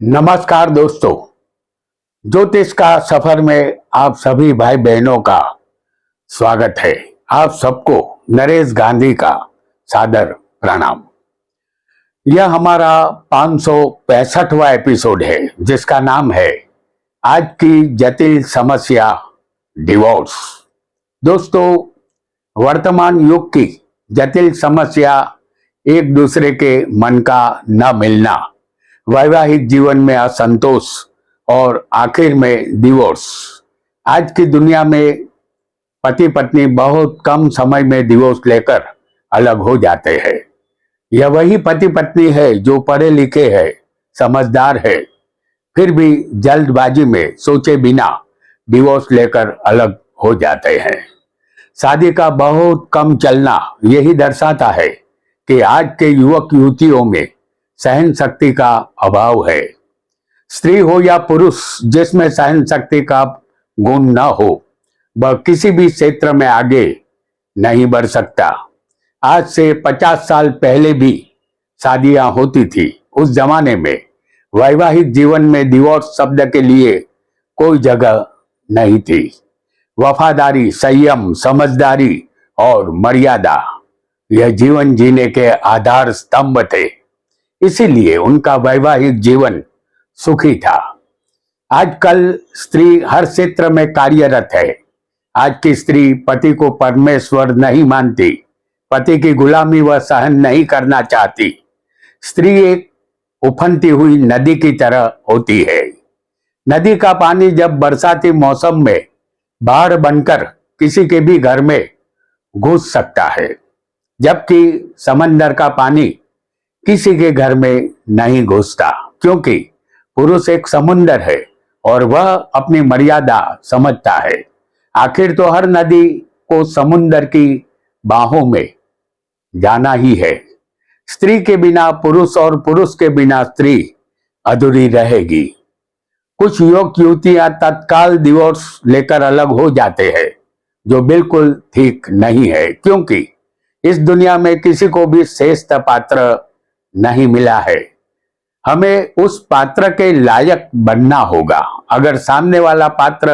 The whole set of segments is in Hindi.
नमस्कार दोस्तों, ज्योतिष का सफर में आप सभी भाई बहनों का स्वागत है। आप सबको नरेश गांधी का सादर प्रणाम। यह हमारा 565वां एपिसोड है जिसका नाम है आज की जटिल समस्या डिवोर्स। दोस्तों, वर्तमान युग की जटिल समस्या एक दूसरे के मन का न मिलना, वैवाहिक जीवन में असंतोष और आखिर में डिवोर्स। आज की दुनिया में पति पत्नी बहुत कम समय में डिवोर्स लेकर अलग हो जाते हैं। यह वही पति पत्नी है जो पढ़े लिखे हैं, समझदार है, फिर भी जल्दबाजी में सोचे बिना डिवोर्स लेकर अलग हो जाते हैं। शादी का बहुत कम चलना यही दर्शाता है कि आज के युवक युवतियों में सहन शक्ति का अभाव है। स्त्री हो या पुरुष, जिसमें सहन शक्ति का गुण न हो वह किसी भी क्षेत्र में आगे नहीं बढ़ सकता। आज से 50 साल पहले भी शादियां होती थी। उस जमाने में वैवाहिक जीवन में डिवोर्स शब्द के लिए कोई जगह नहीं थी। वफादारी, संयम, समझदारी और मर्यादा यह जीवन जीने के आधार स्तंभ थे। इसीलिए उनका वैवाहिक जीवन सुखी था। आजकल स्त्री हर क्षेत्र में कार्यरत है। आज की स्त्री पति को परमेश्वर नहीं मानती, पति की गुलामी वह सहन नहीं करना चाहती। स्त्री एक उफनती हुई नदी की तरह होती है। नदी का पानी जब बरसाती मौसम में बाढ़ बनकर किसी के भी घर में घुस सकता है, जबकि समंदर का पानी किसी के घर में नहीं घुसता, क्योंकि पुरुष एक समुंदर है और वह अपनी मर्यादा समझता है। आखिर तो हर नदी को समुंदर की बाहों में जाना ही है। स्त्री के बिना पुरुष और पुरुष के बिना स्त्री अधूरी रहेगी। कुछ युवक युवतियां तत्काल डिवोर्स लेकर अलग हो जाते हैं, जो बिल्कुल ठीक नहीं है, क्योंकि इस दुनिया में किसी को भी श्रेष्ठ पात्र नहीं मिला है। हमें उस पात्र के लायक बनना होगा। अगर सामने वाला पात्र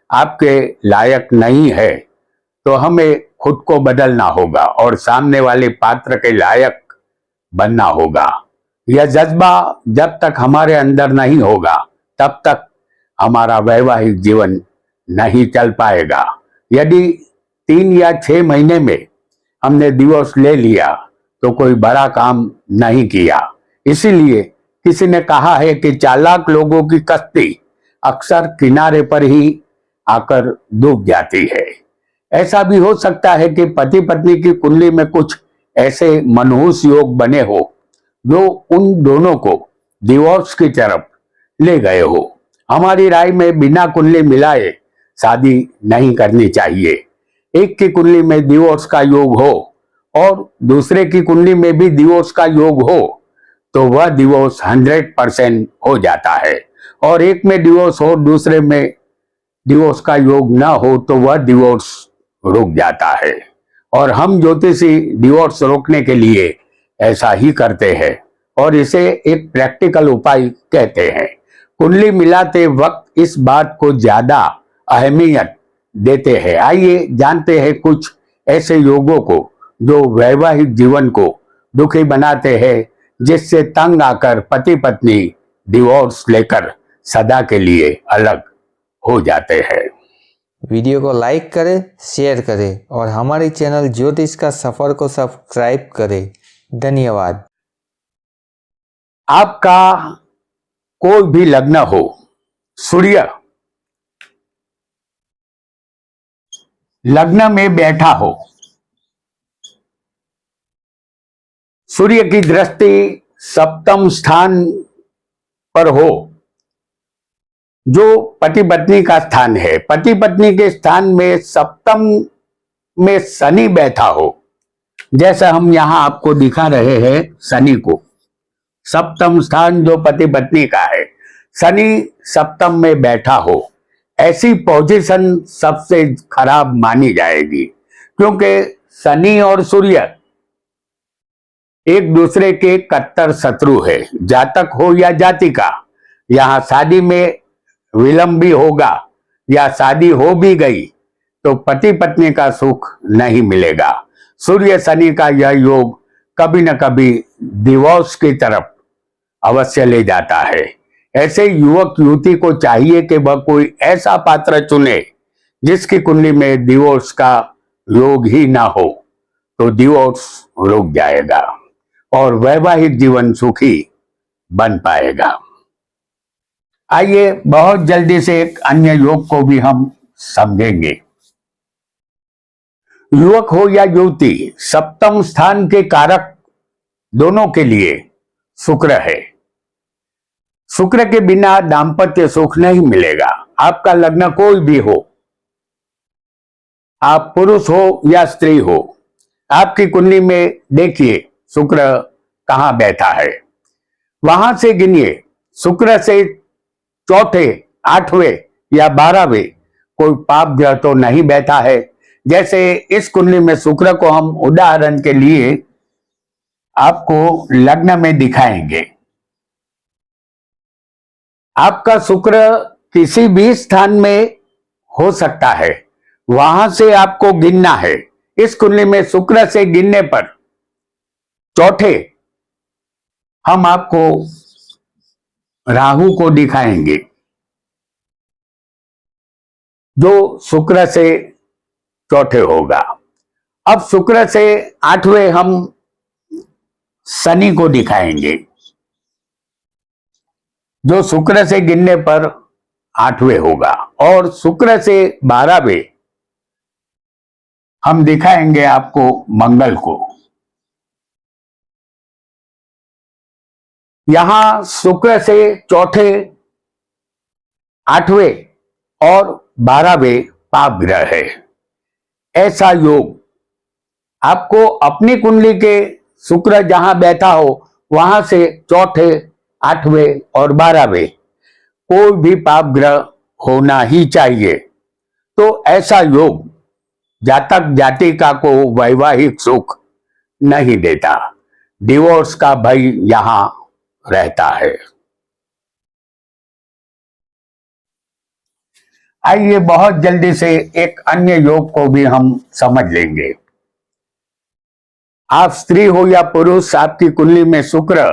आपके लायक नहीं है तो हमें खुद को बदलना होगा और सामने वाले पात्र के लायक बनना होगा। यह जज्बा जब तक हमारे अंदर नहीं होगा तब तक हमारा वैवाहिक जीवन नहीं चल पाएगा। यदि 3 या 6 महीने में हमने डिवोर्स ले लिया तो कोई बड़ा काम नहीं किया। इसीलिए किसी ने कहा है कि चालाक लोगों की कश्ती अक्सर किनारे पर ही आकर डूब जाती है। ऐसा भी हो सकता है कि पति पत्नी की कुंडली में कुछ ऐसे मनहूस योग बने हो जो उन दोनों को डिवोर्स की तरफ ले गए हो। हमारी राय में बिना कुंडली मिलाए शादी नहीं करनी चाहिए। एक की कुंडली में डिवोर्स का योग हो और दूसरे की कुंडली में भी डिवोर्स का योग हो तो वह डिवोर्स 100% हो जाता है, और एक में डिवोर्स हो दूसरे में डिवोर्स का योग न हो तो वह डिवोर्स रुक जाता है। और हम ज्योतिषी डिवोर्स रोकने के लिए ऐसा ही करते हैं और इसे एक प्रैक्टिकल उपाय कहते हैं। कुंडली मिलाते वक्त इस बात को ज्यादा अहमियत देते हैं। आइए जानते हैं कुछ ऐसे योगों को जो वैवाहिक जीवन को दुखी बनाते हैं, जिससे तंग आकर पति पत्नी डिवोर्स लेकर सदा के लिए अलग हो जाते हैं। वीडियो को लाइक करें, शेयर करें और हमारे चैनल ज्योतिष का सफर को सब्सक्राइब करें। धन्यवाद। आपका कोई भी लग्न हो, सूर्य लग्न में बैठा हो, सूर्य की दृष्टि सप्तम स्थान पर हो, जो पति पत्नी का स्थान है, पति पत्नी के स्थान में सप्तम में शनि बैठा हो, जैसा हम यहां आपको दिखा रहे हैं शनि को। सप्तम स्थान जो पति पत्नी का है, शनि सप्तम में बैठा हो, ऐसी पोजीशन सबसे खराब मानी जाएगी, क्योंकि शनि और सूर्य एक दूसरे के कट्टर शत्रु है। जातक हो या जातिका, यहाँ शादी में विलंब भी होगा या शादी हो भी गई तो पति पत्नी का सुख नहीं मिलेगा। सूर्य शनि का यह योग कभी न कभी डिवोर्स की तरफ अवश्य ले जाता है। ऐसे युवक युवती को चाहिए कि वह कोई ऐसा पात्र चुने जिसकी कुंडली में डिवोर्स का योग ही ना हो, तो डिवोर्स रुक जाएगा और वैवाहिक जीवन सुखी बन पाएगा। आइए बहुत जल्दी से एक अन्य योग को भी हम समझेंगे। युवक हो या युवती, सप्तम स्थान के कारक दोनों के लिए शुक्र है। शुक्र के बिना दाम्पत्य सुख नहीं मिलेगा। आपका लग्न कोई भी हो, आप पुरुष हो या स्त्री हो, आपकी कुंडली में देखिए शुक्र कहां बैठा है, वहां से गिनिए। शुक्र से चौथे, आठवें या 12वें कोई पाप ग्रह तो नहीं बैठा है। जैसे इस कुंडली में शुक्र को हम उदाहरण के लिए आपको लग्न में दिखाएंगे। आपका शुक्र किसी भी स्थान में हो सकता है, वहां से आपको गिनना है। इस कुंडली में शुक्र से गिनने पर चौथे हम आपको राहु को दिखाएंगे, जो शुक्र से चौथे होगा। अब शुक्र से आठवें हम शनि को दिखाएंगे, जो शुक्र से गिनने पर आठवें होगा। और शुक्र से 12वें हम दिखाएंगे आपको मंगल को। यहां शुक्र से चौथे, आठवें और 12वें पाप ग्रह है। ऐसा योग आपको अपनी कुंडली के शुक्र जहां बैठा हो वहां से चौथे, आठवें और 12वें कोई भी पाप ग्रह होना ही चाहिए। तो ऐसा योग जातक जातिका को वैवाहिक सुख नहीं देता, डिवोर्स का भय यहां रहता है। आइए बहुत जल्दी से एक अन्य योग को भी हम समझ लेंगे। आप स्त्री हो या पुरुष, आपकी कुंडली में शुक्र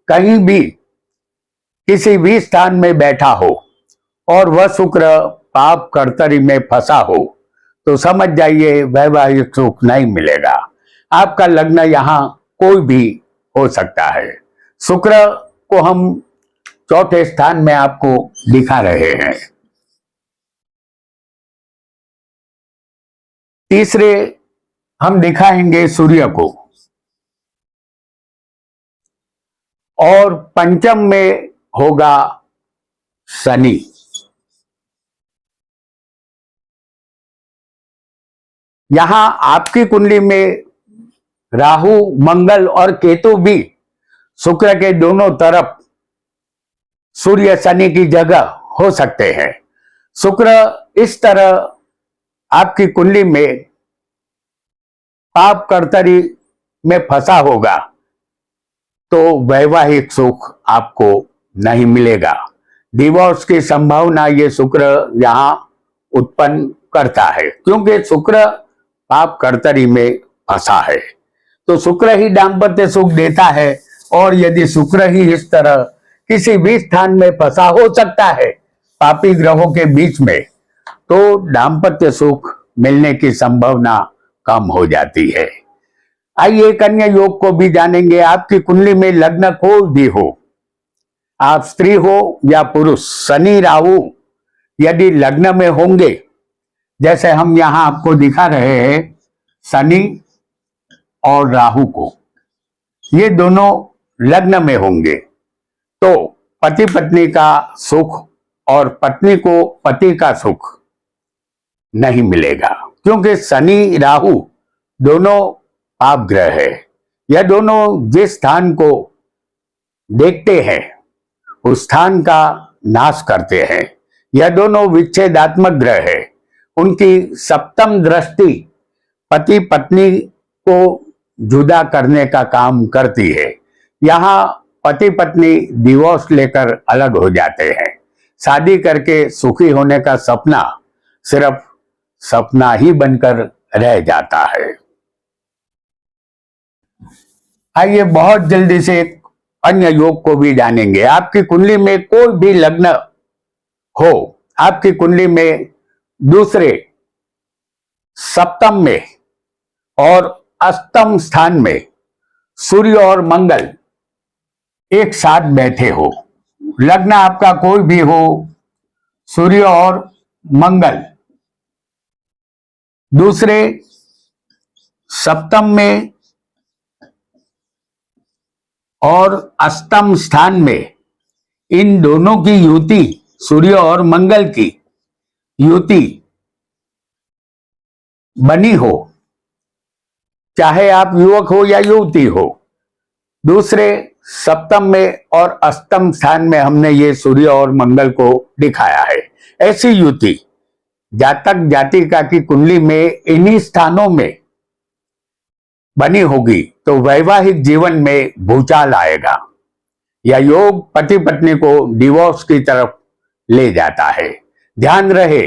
कहीं भी किसी भी स्थान में बैठा हो और वह शुक्र पाप कर्तरी में फंसा हो, तो समझ जाइए वैवाहिक सुख नहीं मिलेगा। आपका लग्न यहां कोई भी हो सकता है। शुक्र को हम चौथे स्थान में आपको दिखा रहे हैं। तीसरे हम दिखाएंगे सूर्य को, और पंचम में होगा शनि। यहां आपकी कुंडली में राहु, मंगल और केतु भी शुक्र के दोनों तरफ सूर्य शनि की जगह हो सकते हैं। शुक्र इस तरह आपकी कुंडली में पाप कर्तरी में फंसा होगा तो वैवाहिक सुख आपको नहीं मिलेगा। डिवोर्स की संभावना ये शुक्र यहां उत्पन्न करता है, क्योंकि शुक्र पाप कर्तरी में फंसा है। तो शुक्र ही दाम्पत्य सुख देता है, और यदि शुक्र ही इस तरह किसी भी स्थान में फंसा हो सकता है पापी ग्रहों के बीच में, तो दाम्पत्य सुख मिलने की संभावना कम हो जाती है। आइए एक अन्य योग को भी जानेंगे। आपकी कुंडली में लग्न कोई भी हो, आप स्त्री हो या पुरुष, शनि राहु यदि लग्न में होंगे, जैसे हम यहां आपको दिखा रहे हैं शनि और राहु को, ये दोनों लग्न में होंगे, तो पति पत्नी का सुख और पत्नी को पति का सुख नहीं मिलेगा, क्योंकि शनि राहु दोनों पाप ग्रह है। यह दोनों जिस स्थान को देखते हैं उस स्थान का नाश करते हैं। यह दोनों विच्छेदात्मक ग्रह है। उनकी सप्तम दृष्टि पति पत्नी को जुदा करने का काम करती है। यहाँ पति पत्नी डिवोर्स लेकर अलग हो जाते हैं। शादी करके सुखी होने का सपना सिर्फ सपना ही बनकर रह जाता है। आइए बहुत जल्दी से एक अन्य योग को भी जानेंगे। आपकी कुंडली में कोई भी लग्न हो, आपकी कुंडली में दूसरे, सप्तम में और अष्टम स्थान में सूर्य और मंगल एक साथ बैठे हो, लग्न आपका कोई भी हो, सूर्य और मंगल दूसरे, सप्तम में और अष्टम स्थान में, इन दोनों की युति, सूर्य और मंगल की युति बनी हो, चाहे आप युवक हो या युवती हो, दूसरे, सप्तम में और अष्टम स्थान में हमने ये सूर्य और मंगल को दिखाया है। ऐसी युति जातक जातिका की कुंडली में इन्हीं स्थानों में बनी होगी तो वैवाहिक जीवन में भूचाल आएगा। यह योग पति पत्नी को डिवोर्स की तरफ ले जाता है। ध्यान रहे,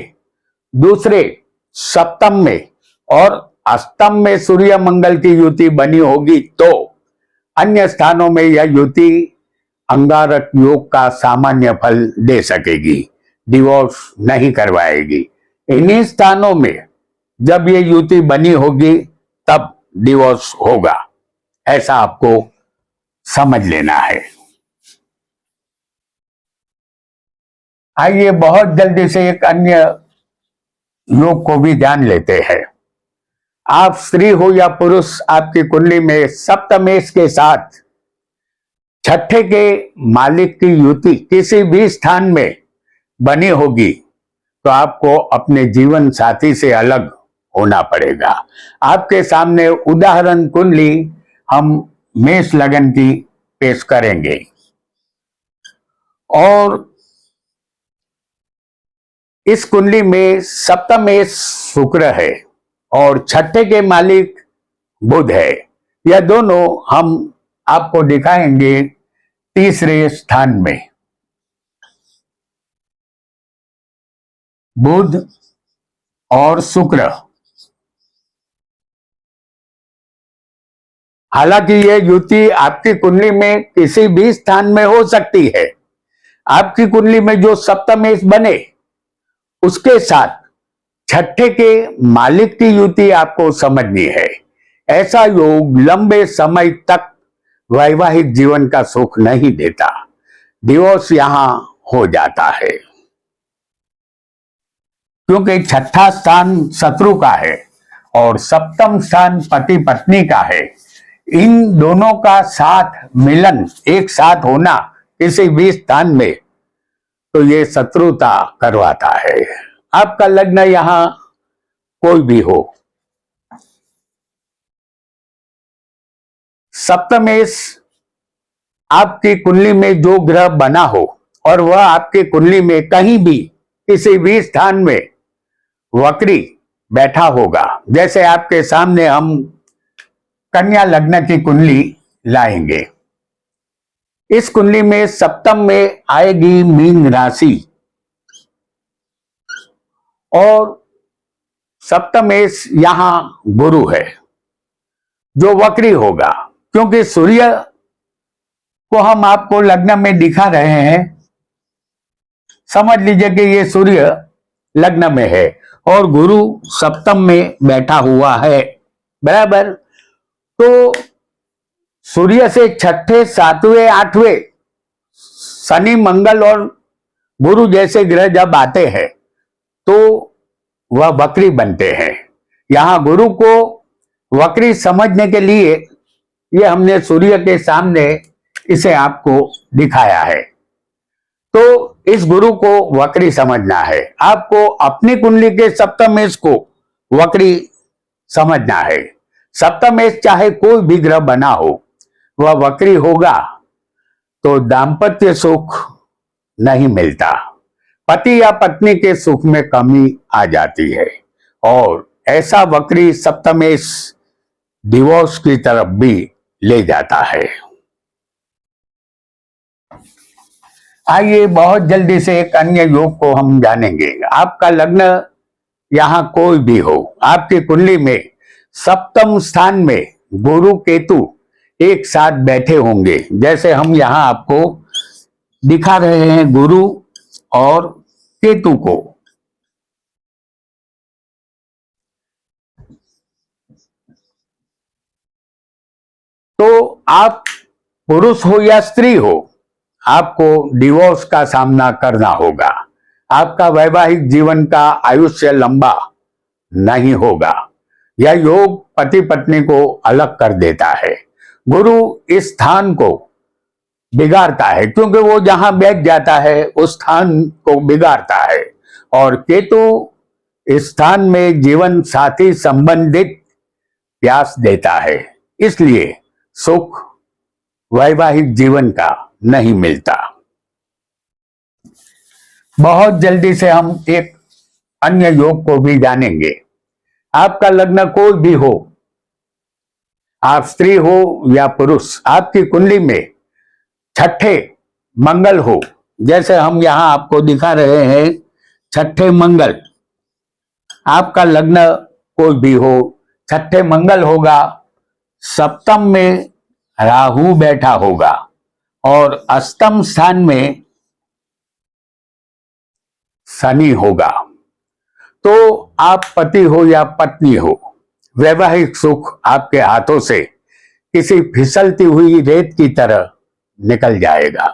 दूसरे, सप्तम में और अष्टम में सूर्य मंगल की युति बनी होगी तो अन्य स्थानों में यह युति अंगारक योग का सामान्य फल दे सकेगी, डिवोर्स नहीं करवाएगी। इन्हीं स्थानों में जब ये युति बनी होगी तब डिवोर्स होगा, ऐसा आपको समझ लेना है। आइए बहुत जल्दी से एक अन्य योग को भी जान लेते हैं। आप स्त्री हो या पुरुष, आपकी कुंडली में सप्तमेश के साथ छठे के मालिक की युति किसी भी स्थान में बनी होगी तो आपको अपने जीवन साथी से अलग होना पड़ेगा। आपके सामने उदाहरण कुंडली हम मेष लग्न की पेश करेंगे और इस कुंडली में सप्तमेश शुक्र है और छठे के मालिक बुध है। यह दोनों हम आपको दिखाएंगे तीसरे स्थान में। बुध और शुक्र, हालांकि यह युति आपकी कुंडली में किसी भी स्थान में हो सकती है। आपकी कुंडली में जो सप्तमेश बने उसके साथ छठे के मालिक की युति आपको समझनी है। ऐसा योग लंबे समय तक वैवाहिक जीवन का सुख नहीं देता, डिवोर्स यहां हो जाता है, क्योंकि छठा स्थान शत्रु का है और सप्तम स्थान पति पत्नी का है। इन दोनों का साथ मिलन, एक साथ होना किसी भी स्थान में तो ये शत्रुता करवाता है। आपका लग्न यहां कोई भी हो, सप्तमेश आपकी कुंडली में जो ग्रह बना हो और वह आपकी कुंडली में कहीं भी किसी भी स्थान में वक्री बैठा होगा, जैसे आपके सामने हम कन्या लग्न की कुंडली लाएंगे। इस कुंडली में सप्तम में आएगी मीन राशि और सप्तमेश यहां गुरु है जो वक्री होगा। क्योंकि सूर्य को हम आपको लग्न में दिखा रहे हैं, समझ लीजिए कि ये सूर्य लग्न में है और गुरु सप्तम में बैठा हुआ है, बराबर। तो सूर्य से छठे, सातवें, आठवें शनि, मंगल और गुरु जैसे ग्रह जब आते हैं तो वह वक्री बनते हैं। यहां गुरु को वक्री समझने के लिए ये हमने सूर्य के सामने इसे आपको दिखाया है। तो इस गुरु को वक्री समझना है, आपको अपनी कुंडली के सप्तमेश को वक्री समझना है। सप्तमेश चाहे कोई भी ग्रह बना हो, वह वक्री होगा तो दाम्पत्य सुख नहीं मिलता, पति या पत्नी के सुख में कमी आ जाती है और ऐसा वक्री सप्तमेश डिवोर्स की तरफ भी ले जाता है। आइए बहुत जल्दी से एक अन्य योग को हम जानेंगे। आपका लग्न यहां कोई भी हो, आपकी कुंडली में सप्तम स्थान में गुरु केतु एक साथ बैठे होंगे, जैसे हम यहां आपको दिखा रहे हैं गुरु और केतु को। तो आप पुरुष हो या स्त्री हो, आपको डिवोर्स का सामना करना होगा। आपका वैवाहिक जीवन का आयुष्य लंबा नहीं होगा। यह योग पति पत्नी को अलग कर देता है। गुरु इस स्थान को बिगाड़ता है, क्योंकि वो जहां बैठ जाता है उस स्थान को बिगाड़ता है। और केतु इस स्थान में जीवन साथी संबंधित प्यास देता है, इसलिए सुख वैवाहिक जीवन का नहीं मिलता। बहुत जल्दी से हम एक अन्य योग को भी जानेंगे। आपका लग्न कोई भी हो, आप स्त्री हो या पुरुष, आपकी कुंडली में छठे मंगल हो, जैसे हम यहां आपको दिखा रहे हैं छठे मंगल। आपका लग्न कोई भी हो, छठे मंगल होगा, सप्तम में राहु बैठा होगा और अष्टम स्थान में शनि होगा। तो आप पति हो या पत्नी हो, वैवाहिक सुख आपके हाथों से किसी फिसलती हुई रेत की तरह निकल जाएगा।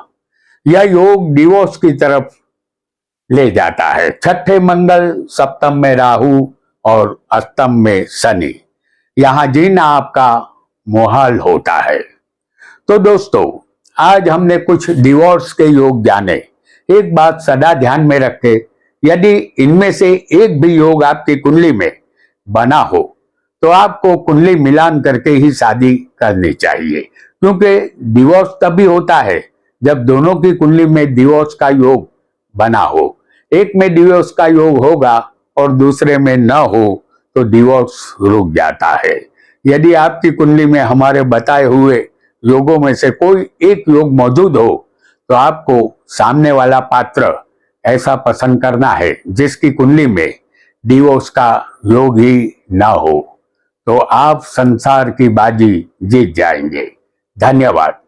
यह योग डिवोर्स की तरफ ले जाता है। छठे मंगल, सप्तम में राहु और अष्टम में शनि, यहां जीना आपका मुहाल होता है। तो दोस्तों, आज हमने कुछ डिवोर्स के योग जाने। एक बात सदा ध्यान में रखें, यदि इनमें से एक भी योग आपकी कुंडली में बना हो तो आपको कुंडली मिलान करके ही शादी करनी चाहिए, क्योंकि डिवोर्स तभी होता है जब दोनों की कुंडली में डिवोर्स का योग बना हो। एक में डिवोर्स का योग होगा और दूसरे में न हो तो डिवोर्स रुक जाता है। यदि आपकी कुंडली में हमारे बताए हुए योगों में से कोई एक योग मौजूद हो तो आपको सामने वाला पात्र ऐसा पसंद करना है जिसकी कुंडली में डिवोर्स का योग ही ना हो, तो आप संसार की बाजी जीत जाएंगे। धन्यवाद।